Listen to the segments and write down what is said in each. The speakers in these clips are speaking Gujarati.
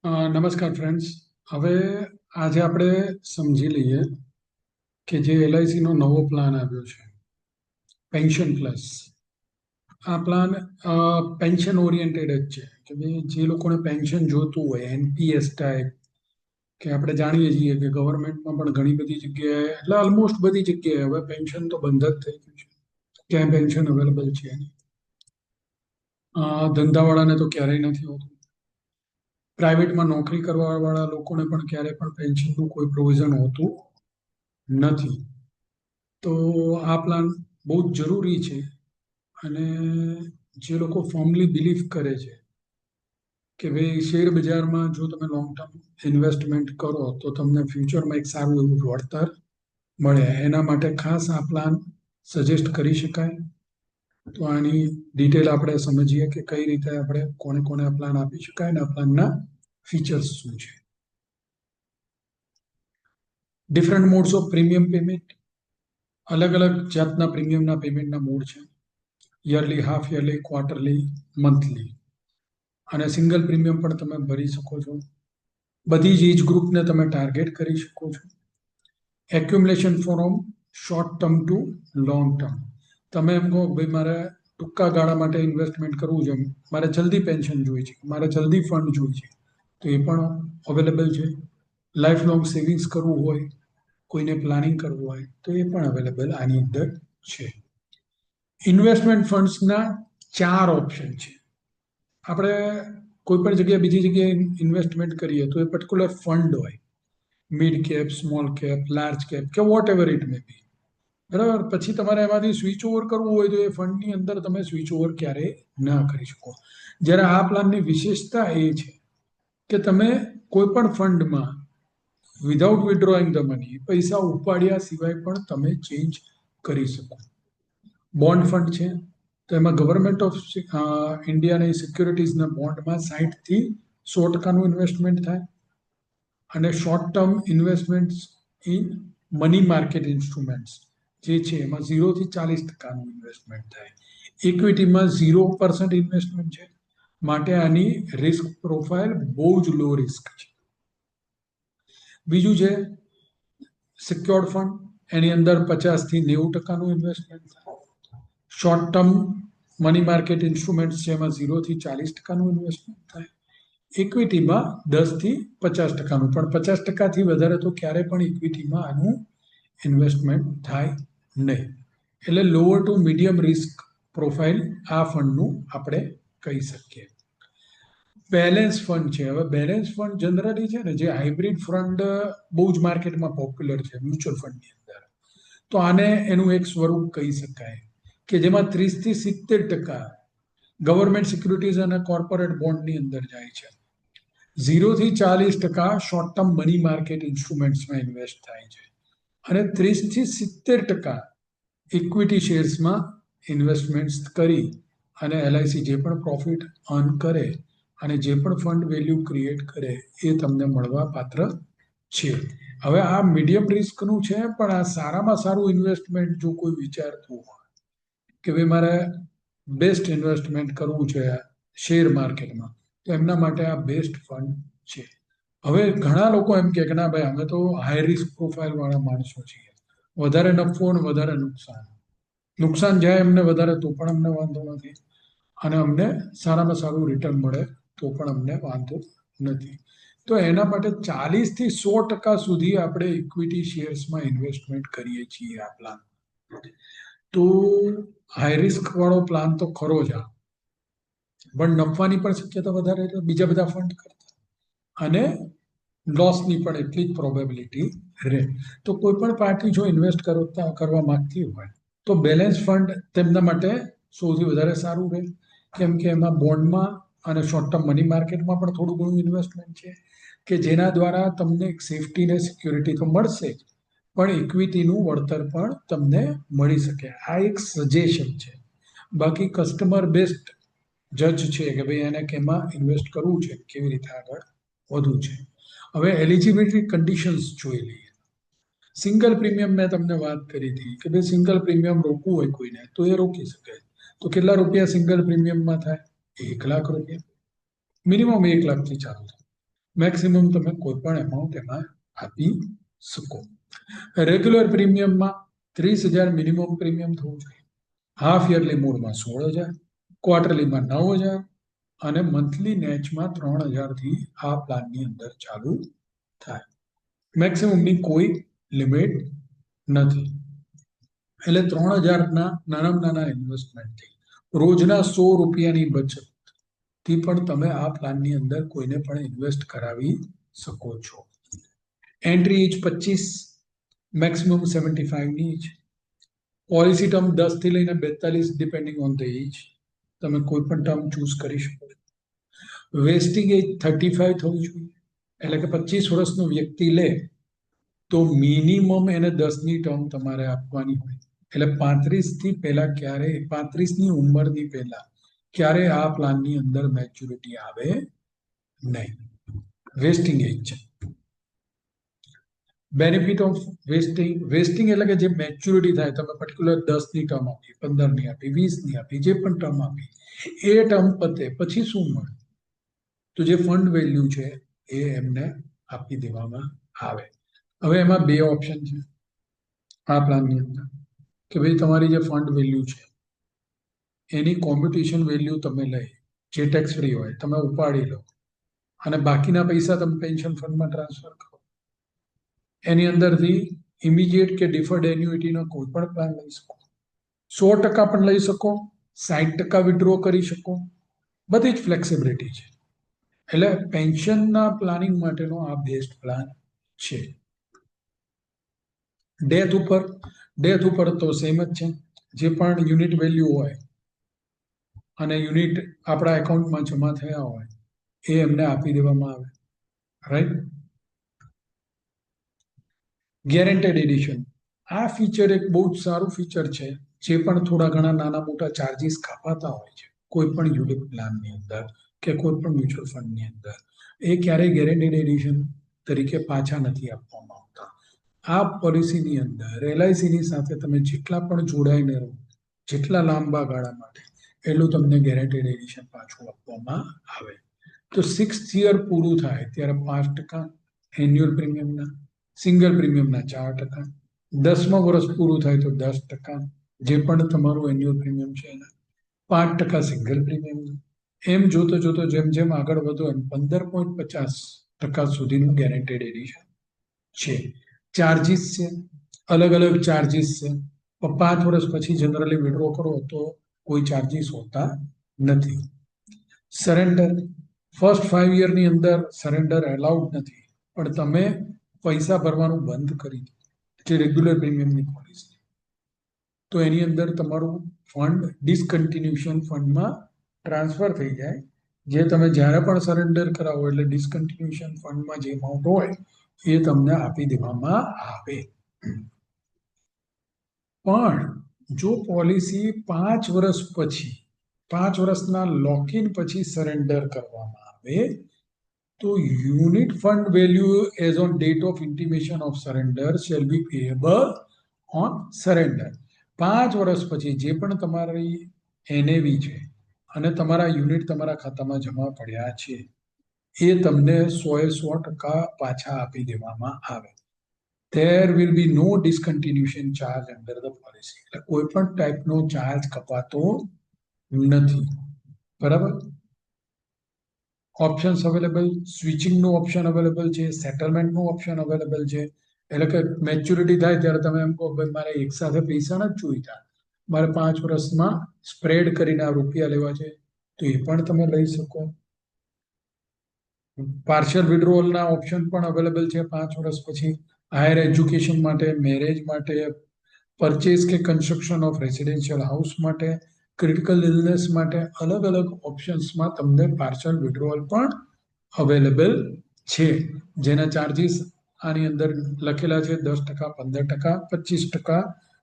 નમસ્કાર ફ્રેન્ડ્સ. હવે આજે આપણે સમજી લઈએ કે જે એલઆઈસીનો નવો પ્લાન આવ્યો છે, પેન્શન પ્લસ. આ પ્લાન પેન્શન ઓરિએન્ટેડ જ છે કે ભાઈ જે લોકોને પેન્શન જોતું હોય, એનપીએસ ટાઈપ, કે આપણે જાણીએ છીએ કે ગવર્મેન્ટમાં પણ ઘણી બધી જગ્યાએ, એટલે ઓલમોસ્ટ બધી જગ્યાએ હવે પેન્શન તો બંધ જ થઈ ગયું છે, ક્યાંય પેન્શન અવેલેબલ છે નહીં. ધંધાવાળાને તો ક્યારેય નથી હોતું. પ્રાઇવેટમાં નોકરી કરવા વાળા લોકોને પણ ક્યારેય પણ પેન્શનનું કોઈ પ્રોવિઝન હોતું નથી. તો આ પ્લાન બહુ જ જરૂરી છે. અને જે લોકો ફોર્મલી બિલીવ કરે છે કે ભાઈ શેર બજારમાં જો તમે લોંગ ટર્મ ઇન્વેસ્ટમેન્ટ કરો તો તમને ફ્યુચરમાં એક સારું એવું વળતર મળે, એના માટે ખાસ આ પ્લાન સજેસ્ટ કરી શકાય. તો આની ડિટેલ આપણે સમજીએ કે કઈ રીતે આપણે કોને કોને આ પ્લાન આપી શકાય અને આ પ્લાનના ફીચર્સ શું છે. Different modes of premium payment. અલગ અલગ જાતના પ્રીમિયમના પેમેન્ટના મોડ છે. Yearly, half yearly, quarterly, monthly. અને સિંગલ પ્રીમિયમ પણ તમે ભરી શકો છો. બધી જ એજ ગ્રુપને તમે ટાર્ગેટ કરી શકો છો. Accumulation from short term to long term. તમે એમ કહો ભાઈ મારે ટૂંકા ગાળા માટે ઇન્વેસ્ટમેન્ટ કરવું છે, મારે જલ્દી પેન્શન જોઈએ છે, મારે જલ્દી ફંડ જોઈએ છે, તો એ પણ અવેલેબલ છે. લાઈફ લોંગ સેવિંગ્સ કરવું હોય, કોઈને પ્લાનિંગ કરવું હોય, તો એ પણ અવેલેબલ આની અંદર છે. ઇન્વેસ્ટમેન્ટ ફંડ્સના 4 ઓપ્શન છે. આપણે કોઈ પણ જગ્યાએ બીજી જગ્યાએ ઇન્વેસ્ટમેન્ટ કરીએ તો એ પર્ટિક્યુલર ફંડ હોય, mid cap, small cap, large cap, કે whatever it may be. બરાબર. પછી તમારે એમાંથી સ્વિચ ઓવર કરવું હોય તો એ ફંડની અંદર તમે સ્વિચ ઓવર ક્યારેય ના કરી શકો. જ્યારે આ પ્લાનની વિશેષતા એ છે કે તમે કોઈ પણ ફંડમાં વિધાઉટ વિડ્રોઈંગ ધ મની, પૈસા ઉપાડ્યા સિવાય પણ તમે ચેન્જ કરી શકો. બોન્ડ ફંડ છે તો એમાં ગવર્મેન્ટ ઓફ ઇન્ડિયાની સિક્યોરિટીઝના બોન્ડમાં 60% થી 100% ઇન્વેસ્ટમેન્ટ થાય. અને short term investment in money market instruments જે છે એમાં 0 થી 40% ઇન્વેસ્ટમેન્ટ થાય. ઇક્વિટીમાં 0% ઇન્વેસ્ટમેન્ટ છે, માટે આની રિસ્ક પ્રોફાઇલ બહુ જ લો રિસ્ક છે. બીજું છે સિક્યોર્ડ ફંડ, એની અંદર 50 થી 90% ઇન્વેસ્ટમેન્ટ થાય. Short term money market instrument છે એમાં 0 થી 40% ઇન્વેસ્ટમેન્ટ થાય. ઇક્વિટીમાં 10 થી 50%, પણ 50%થી વધારે તો ક્યારે પણ ઇક્વિટીમાં આનું ઇન્વેસ્ટમેન્ટ થાય નહીં. એટલે lower to medium risk profile આ ફંડનું આપણે કહી શકીએ. બેલેન્સ ફંડ છે. હવે બેલેન્સ ફંડ જનરલી છે ને, જે હાઇબ્રિડ ફંડ બહુ જ માર્કેટમાં પોપ્યુલર છે મ્યુચ્યુઅલ ફંડની અંદર, તો આને એનું એક સ્વરૂપ કહી શકાય કે જેમાં 30 થી 70% ગવર્મેન્ટ સિક્યુરિટીઝ અને કોર્પોરેટ બોન્ડની અંદર જાય છે. 0 થી 40% શોર્ટ ટર્મ મની માર્કેટ ઇન્સ્ટ્રુમેન્ટ્સમાં ઇન્વેસ્ટ થાય છે. અને 30 થી 70% ઇક્વિટી શેર્સમાં ઇન્વેસ્ટમેન્ટ કરી અને એલઆઈસી જે પણ પ્રોફિટ અર્ન કરે અને જે પણ ફંડ વેલ્યુ ક્રિએટ કરે એ તમને મળવા પાત્ર છે. હવે આ મીડિયમ રિસ્કનું છે, પણ આ સારામાં સારું ઇન્વેસ્ટમેન્ટ જો કોઈ વિચારતું હોય કે ભાઈ મારે બેસ્ટ ઇન્વેસ્ટમેન્ટ કરવું છે શેર માર્કેટમાં, તો એમના માટે આ બેસ્ટ ફંડ છે. હવે ઘણા લોકો એમ કે ના ભાઈ અમે તો હાઈ રિસ્ક પ્રોફાઇલ વાળા માણસો છીએ, વધારે નફો અને વધારે નુકસાન, નુકસાન જાય એમને વધારે તો પણ અમને વાંધો નથી, અને અમને સારામાં સારું રિટર્ન મળે તો પણ અમને વાંધો નથી. તો એના માટે 40 થી 100% સુધી આપણે ઇક્વિટી શેર્સમાં ઇન્વેસ્ટમેન્ટ કરીએ છીએ આ પ્લાન. તો હાઈ રિસ્ક વાળો પ્લાન તો ખરો જ આ, પણ નફાની પણ શક્યતા વધારે છે બીજા બધા ફંડ કરતા, અને લોસની પણ એટલી જ પ્રોબેબિલિટી રહે. તો કોઈ પણ પાર્ટી જો ઇન્વેસ્ટ કરવા માંગતી હોય તો બેલેન્સ ફંડ તેમના માટે સૌથી વધારે સારું રહે, કેમ કે એમાં બોન્ડમાં અને શોર્ટ ટર્મ મની માર્કેટમાં પણ થોડું ઘણું ઇન્વેસ્ટમેન્ટ છે કે જેના દ્વારા તમને એક સેફટી ને સિક્યોરિટી તો મળશે જ, પણ ઇક્વિટીનું વળતર પણ તમને મળી શકે. આ એક સજેશન છે. બાકી કસ્ટમર બેસ્ટ જજ છે કે ભાઈ એને કેમાં ઇન્વેસ્ટ કરવું છે, કેવી રીતે આગળ વધવું છે. હવે એલિજિબિલિટી કન્ડિશન્સ જોઈ લઈએ. સિંગલ પ્રીમિયમ મેં તમને વાત કરી હતી કે ભાઈ સિંગલ પ્રીમિયમ રોકવું હોય કોઈને તો એ રોકી શકે. તો કેટલા રૂપિયા સિંગલ પ્રીમિયમમાં થાય? 1 લાખ રૂપિયા. મિનિમમ 1 લાખથી ચાલુ થાય. મેક્સિમમ તમે કોઈ પણ એમાઉન્ટ એમાં આપી શકો. રેગ્યુલર પ્રીમિયમમાં 30,000 મિનિમમ પ્રીમિયમ થવું જોઈએ. હાફ યરલી મોડમાં 16,000, ક્વાર્ટરલીમાં 9,000 અને મંથલી નેચમાં 3,000 થી આ પ્લાનની અંદર ચાલુ થાય. મેક્સિમમની કોઈ લિમિટ નથી. એટલે 3,000ના નાનામાં નાના ઇન્વેસ્ટમેન્ટથી રોજના 100 રૂપિયાની બચતથી પણ તમે આ પ્લાનની અંદર કોઈને પણ ઇન્વેસ્ટ કરાવી શકો છો. એન્ટ્રી એજ 25, મેક્સિમમ 75ની એજ. પોલિસી ટર્મ 10 થી લઈને 42 ડિપેન્ડિંગ ઓન ધ એજ. તમે કોઈ પણ ટર્મ ચૂઝ કરી શકો છો. વેસ્ટિંગ એજ 35 થવું જોઈએ. એટલે કે 25 વર્ષનો વ્યક્તિ લે તો મિનિમમ એને 10ની ટર્મ તમારે આપવાની હોય. એટલે 35 પહેલા ક્યારેય 35ની ઉંમરની પહેલા ક્યારે આ પ્લાનની અંદર મેચ્યુરિટી આવે નહીં. વેસ્ટિંગ એજ છે. બેનિફિટ ઓફ વેસ્ટિંગ એટલે કે જે મેચ્યુરિટી થાય, તમે પર્ટિક્યુલર 10ની ટર્મ આપી, 15ની આપી, 20ની આપી, જે પણ ટર્મ આપી, એ ટર્મ પતે પછી શું મળે? તો જે ફંડ વેલ્યુ છે એ એમને આપી દેવામાં આવે. હવે એમાં બે ઓપ્શન છે આ પ્લાનની અંદર કે ભાઈ તમારી જે ફંડ વેલ્યુ છે એની કોમ્પ્યુટેશન વેલ્યુ તમે લઈ, જે ટેક્સ ફ્રી હોય, તમે ઉપાડી લો અને બાકીના પૈસા તમે પેન્શન ફંડમાં ટ્રાન્સફર કરો. એની અંદરથી ઇમિડિયેટ કે ડિફર્ડ એન્યુઇટીનો કોઈ પણ પ્લાન લઈ શકો. 100% પણ લઈ શકો, 60% વિડ્રો કરી શકો, બધી જ ફ્લેક્સિબિલિટી છે. એટલે પેન્શનના પ્લાનિંગ માટેનો આ બેસ્ટ પ્લાન છે. ડેથ ઉપર તો સેમ જ છે. જે પણ યુનિટ વેલ્યુ હોય અને યુનિટ આપણા એકાઉન્ટમાં જમા થયા હોય એ એમને આપી દેવામાં આવે. રાઈટ. ગેરંટેડ એડિશન, આ ફીચર એક બહુ જ સારું ફીચર છે. જે પણ થોડા ઘણા નાના મોટા ચાર્જીસ કાપાતા હોય છે કોઈ પણ યુનિટ પ્લાનની અંદર કે કોઈ પણ મ્યુચ્યુઅલ ફંડની અંદર, એ ક્યારેય ગેરંટેડ એડિશન તરીકે પાછા નથી આપવામાં આવતા. આ પોલિસીની અંદર એલઆઈસીની સાથે તમે જેટલા પણ જોડાઈને રહો, જેટલા લાંબા ગાળા માટે, એટલું તમને ગેરંટેડ એડિશન પાછું આપવામાં આવે. તો 6th યર પૂરું થાય ત્યારે 5% એન્યુઅલ પ્રીમિયમના, સિંગલ પ્રીમિયમના 4%, 10મા વર્ષ પૂરું થાય તો 10%, જે પણ તમારું એન્યુઅલ પ્રીમિયમ છે એના 5% સિંગલ પ્રીમિયમ. એમ જોતો જોતો જેમ જેમ આગળ વધો એમ 15.50% સુધીનું ગેરંટેડ એડિશન છે. ચાર્જીસ છે, અલગ અલગ ચાર્જીસ છે. 5 વર્ષ પછી જનરલી વિડ્રો કરો તો કોઈ ચાર્જીસ હોતા નથી. સરેન્ડર, ફર્સ્ટ 5 યરની અંદર સરેન્ડર એલાઉડ નથી, પણ તમે પૈસા ભરવાનું બંધ કરી દો, જે રેગ્યુલર પ્રીમિયમની પોલિસી, તો એની અંદર તમારું ફંડ ડિસકન્ટિન્યુએશન ફંડમાં ટ્રાન્સફર થઈ જાય. જે તમે જ્યારે પણ સરેન્ડર કરાવો એટલે ડિસકન્ટિન્યુએશન ફંડમાં જે અમાઉન્ટ હોય એ તમને આપી દેવામાં આવે. પણ જો પોલિસી 5 વર્ષ પછી, 5 વર્ષના લોકિન પછી સરેન્ડર કરવામાં આવે તો unit fund value as on date of intimation of surrender shall be payable on surrender. 5 વર્ષ પછી જે પણ તમારી એનએવી છે અને તમારા યુનિટ તમારા ખાતામાં જમા પડ્યા છે એ તમને 100% પાછા આપી દેવામાં આવે. There will be no discontinuation charge under the policy. એટલે કોઈ પણ ટાઈપનો ચાર્જ કપાતો નથી. બરાબર. ઓપ્શન્સ અવેલેબલ, સ્વિચિંગનું ઓપ્શન અવેલેબલ છે, સેટલમેન્ટનું ઓપ્શન અવેલેબલ છે. એટલે કે મેચ્યુરિટી થાય ત્યારે તમે એમ કહો ભાઈ મારે એક સાથે પૈસા નથી જોઈતા, મારે 5 વર્ષમાં સ્પ્રેડ કરીને આ રૂપિયા લેવા છે, તો એ પણ તમે લઈ શકો. પાર્શિયલ વિડ્રોવલના ઓપ્શન પણ અવેલેબલ છે 5 વર્ષ પછી. હાયર એજ્યુકેશન માટે, મેરેજ માટે, પરચેસ કે કન્સ્ટ્રક્શન ઓફ રેસિડેન્શિયલ હાઉસ માટે, ક્રિટિકલ ઇલનેસ માટે, અલગ અલગ ઓપ્શન્સમાં તમને પાર્શિયલ વિડ્રોવલ પણ અવેલેબલ છે. જેના ચાર્જીસ આની અંદર લખેલા છે 10%, 15%, 25%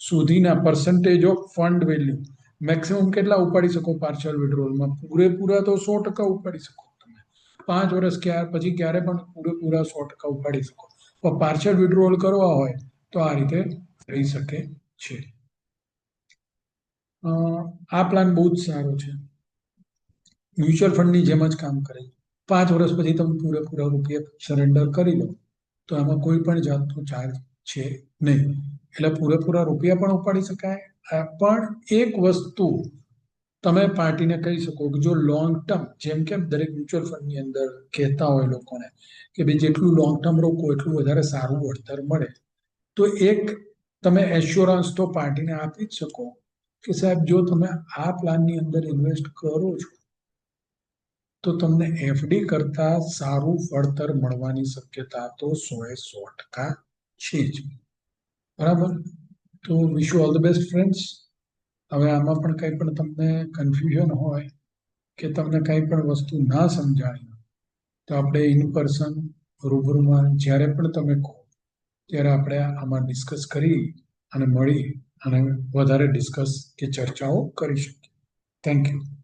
સુધીના percentage of fund value. Maximum કેટલા ઉપાડી શકો પાર્શિયલ વિડ્રોવલમાં? પૂરેપૂરા તો 100% ઉપાડી શકો તમે. 5 વર્ષ પછી ક્યારે પણ પૂરેપૂરા 100% ઉપાડી શકો. પણ પાર્શિયલ વિડ્રોવલ કરવા હોય તો આ રીતે થઈ શકે છે. આ પ્લાન બહુ જ સારો છે, મ્યુચ્યુઅલ ફંડની જેમ જ કામ કરે છે. 5 વર્ષ પછી તમે પૂરેપૂરા રૂપિયા સરેન્ડર કરી લો તો એમાં કોઈ પણ જાતનો ચાર્જ છે નહીં. એટલે પૂરેપૂરા રૂપિયા પણ ઉપાડી શકાય. પણ એક વસ્તુ તમે પાર્ટીને કહી શકો કે જો લોંગ ટર્મ, જેમ કે દરેક મ્યુચ્યુઅલ ફંડની અંદર કહેતા હોય લોકોને કે ભાઈ જેટલું લોંગ ટર્મ રોકો એટલું વધારે સારું વળતર મળે, તો એક તમે એશ્યોરન્સ તો પાર્ટીને આપી જ શકો કે સાહેબ જો તમે આ પ્લાનની અંદર ઇન્વેસ્ટ કરો છો તો તમને એફડી કરતા સારું વળતર મળવાની શક્યતા તો 100% છે જ. બરાબર? તો wish you all the best friends. હવે આમાં પણ કંઈ પણ તમને કન્ફ્યુઝન હોય કે તમને કંઈ પણ વસ્તુ ના સમજાણી તો આપણે ઇન પર્સન રૂબરૂમાં જ્યારે પણ તમે કહો ત્યારે આપણે આમાં ડિસ્કસ કરી અને મળી અને વધારે ડિસ્કસ કે ચર્ચાઓ કરી શકીએ. Thank you.